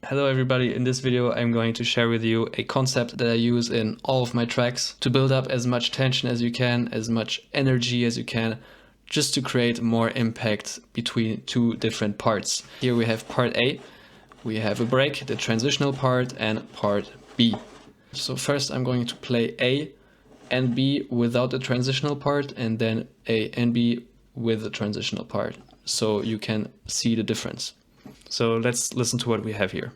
Hello everybody, in this video I'm going to share with you a concept that I use in all of my tracks to build up as much tension as you can, as much energy as you can, just to create more impact between two different parts. Here we have part A, we have a break, the transitional part, and part B. So first I'm going to play A and B without the transitional part, and then A and B with the transitional part, so you can see the difference. So let's listen to what we have here.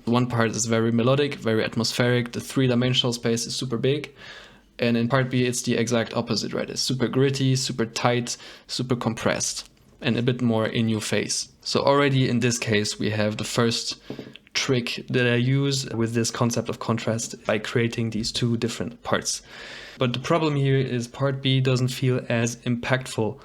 One part is very melodic, very atmospheric, the three-dimensional space is super big, and in part B it's the exact opposite, right? It's super gritty, super tight, super compressed, and a bit more in your face. So already in this case we have the first trick that I use with this concept of contrast by creating these two different parts. But the problem here is part B doesn't feel as impactful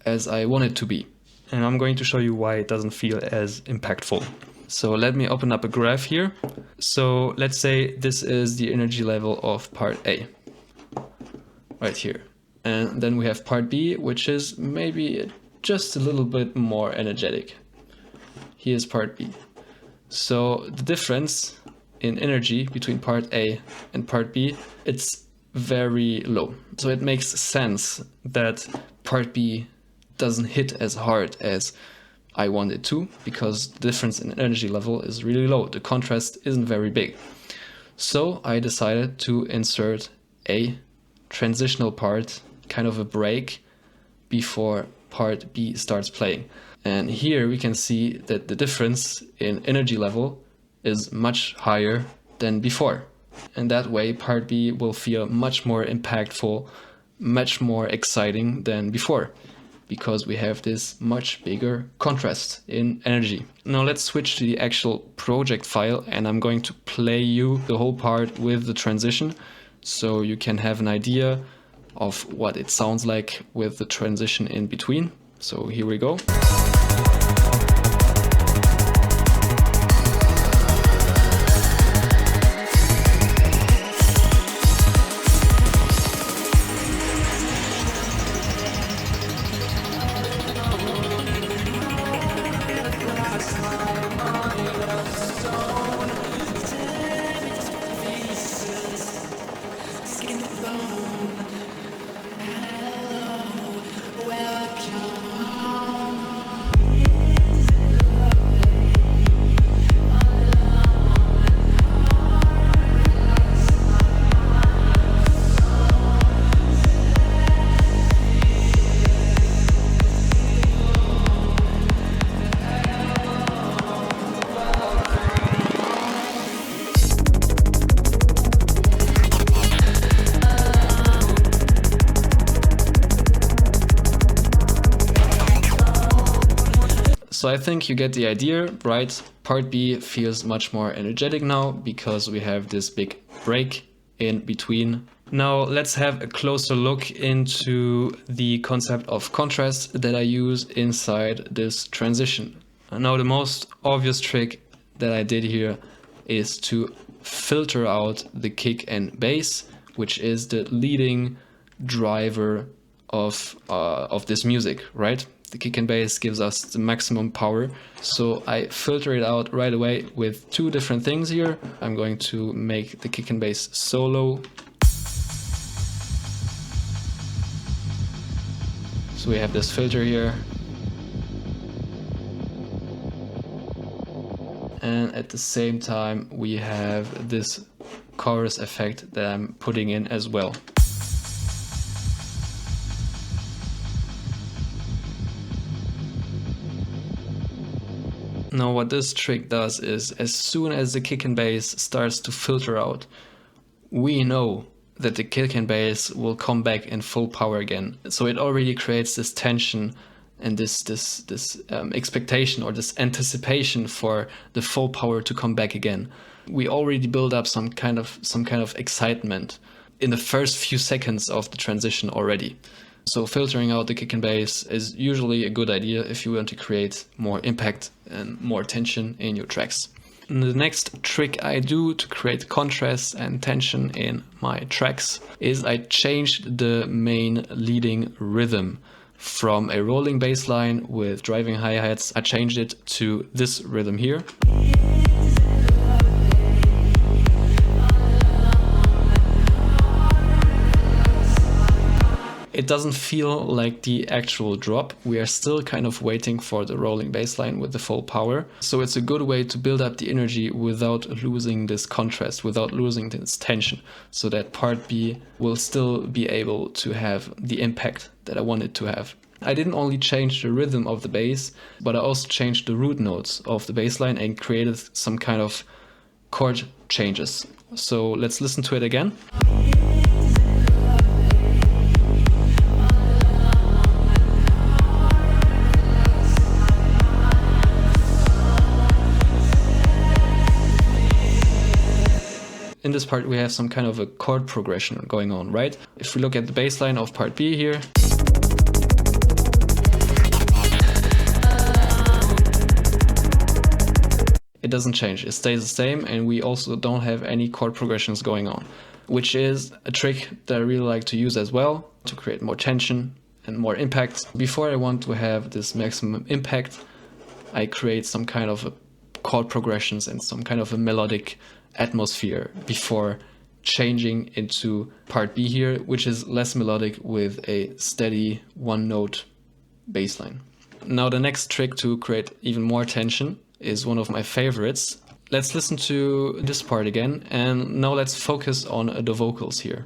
as I want it to be, and I'm going to show you why it doesn't feel as impactful. So let me open up a graph here. So let's say this is the energy level of part A, right here. And then we have part B, which is maybe just a little bit more energetic. Here's part B. So the difference in energy between part A and part B, it's very low. So it makes sense that part B doesn't hit as hard as I want it to, because the difference in energy level is really low. The contrast isn't very big. So I decided to insert a transitional part, kind of a break, before part B starts playing. And here we can see that the difference in energy level is much higher than before. And that way part B will feel much more impactful, much more exciting than before, because we have this much bigger contrast in energy. Now let's switch to the actual project file, and I'm going to play you the whole part with the transition so you can have an idea of what it sounds like with the transition in between. So here we go. So I think you get the idea, right? Part B feels much more energetic now because we have this big break in between. Now let's have a closer look into the concept of contrast that I use inside this transition. Now the most obvious trick that I did here is to filter out the kick and bass, which is the leading driver of this music, right? The kick and bass gives us the maximum power. So I filter it out right away with two different things here. I'm going to make the kick and bass solo. So we have this filter here. And at the same time, we have this chorus effect that I'm putting in as well. Now what this trick does is, as soon as the kick and bass starts to filter out, we know that the kick and bass will come back in full power again. So it already creates this tension and this expectation or this anticipation for the full power to come back again. We already build up some kind of excitement. in the first few seconds of the transition already. So filtering out the kick and bass is usually a good idea if you want to create more impact and more tension in your tracks. And the next trick I do to create contrast and tension in my tracks is I changed the main leading rhythm. From a rolling bass line with driving hi-hats, I changed it to this rhythm here. It doesn't feel like the actual drop. We are still kind of waiting for the rolling bass line with the full power. So it's a good way to build up the energy without losing this contrast, without losing this tension, so that part B will still be able to have the impact that I want it to have. I didn't only change the rhythm of the bass, but I also changed the root notes of the bass line and created some kind of chord changes. So let's listen to it again. In this part we have some kind of a chord progression going on, right? If we look at the bass line of part B here, it doesn't change, it stays the same, and we also don't have any chord progressions going on, which is a trick that I really like to use as well to create more tension and more impact. Before I want to have this maximum impact, I create some kind of a chord progressions and some kind of a melodic atmosphere before changing into part B here, which is less melodic with a steady one note bass line. Now the next trick to create even more tension is one of my favorites. Let's listen to this part again, and now let's focus on the vocals here.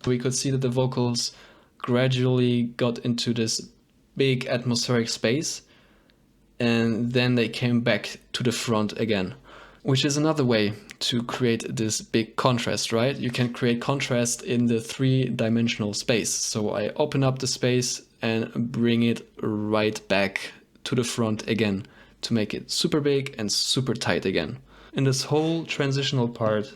We could see that the vocals gradually got into this big atmospheric space, and then they came back to the front again, which is another way to create this big contrast, right? You can create contrast in the three-dimensional space. So I open up the space and bring it right back to the front again to make it super big and super tight again. In this whole transitional part,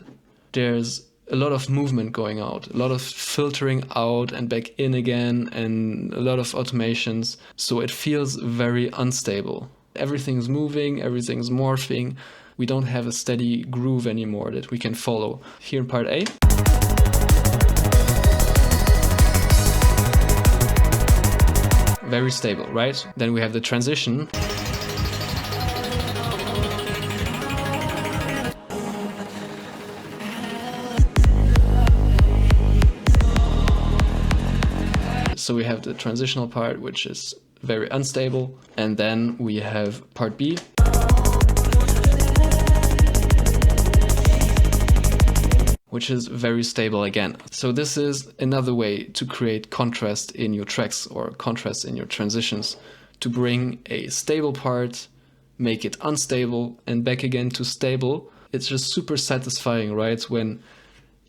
there's a lot of movement going out, a lot of filtering out and back in again, and a lot of automations. So it feels very unstable. Everything's moving, everything's morphing. We don't have a steady groove anymore that we can follow. Here in part A, very stable, right? Then we have the transition. So we have the transitional part, which is very unstable, and then we have part B, which is very stable again. So this is another way to create contrast in your tracks or contrast in your transitions, to bring a stable part, make it unstable, and back again to stable. It's just super satisfying, right? When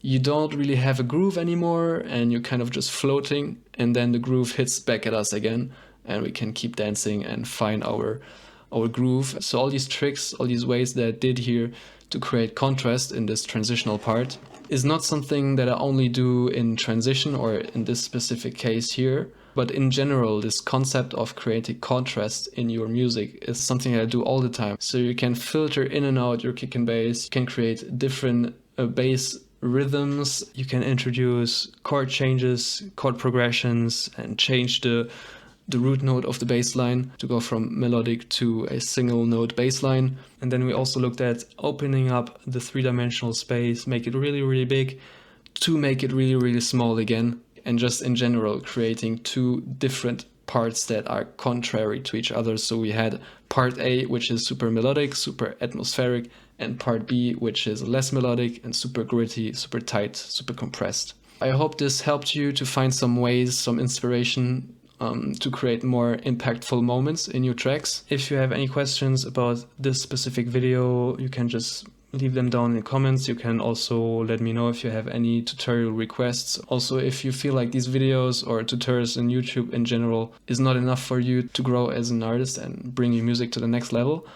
you don't really have a groove anymore and you're kind of just floating, and then the groove hits back at us again and we can keep dancing and find our groove. So all these tricks, all these ways that I did here to create contrast in this transitional part is not something that I only do in transition or in this specific case here, but in general, this concept of creating contrast in your music is something I do all the time. So you can filter in and out your kick and bass, you can create different bass rhythms, you can introduce chord changes, chord progressions, and change the root note of the bass line to go from melodic to a single note bass line. And then we also looked at opening up the three-dimensional space, make it really, really big, to make it really, really small again, and just in general creating two different parts that are contrary to each other. So we had part A, which is super melodic, super atmospheric, and part B, which is less melodic and super gritty, super tight, super compressed. I hope this helped you to find some ways, some inspiration to create more impactful moments in your tracks. If you have any questions about this specific video, you can just leave them down in the comments. You can also let me know if you have any tutorial requests. Also, if you feel like these videos or tutorials on YouTube in general is not enough for you to grow as an artist and bring your music to the next level,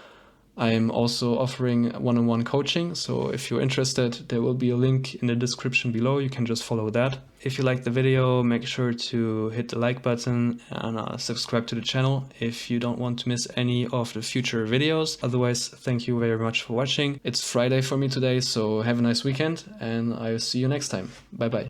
I'm also offering one-on-one coaching. So if you're interested, there will be a link in the description below. You can just follow that. If you liked the video, make sure to hit the like button and subscribe to the channel if you don't want to miss any of the future videos. Otherwise, thank you very much for watching. It's Friday for me today, so have a nice weekend and I'll see you next time. Bye bye.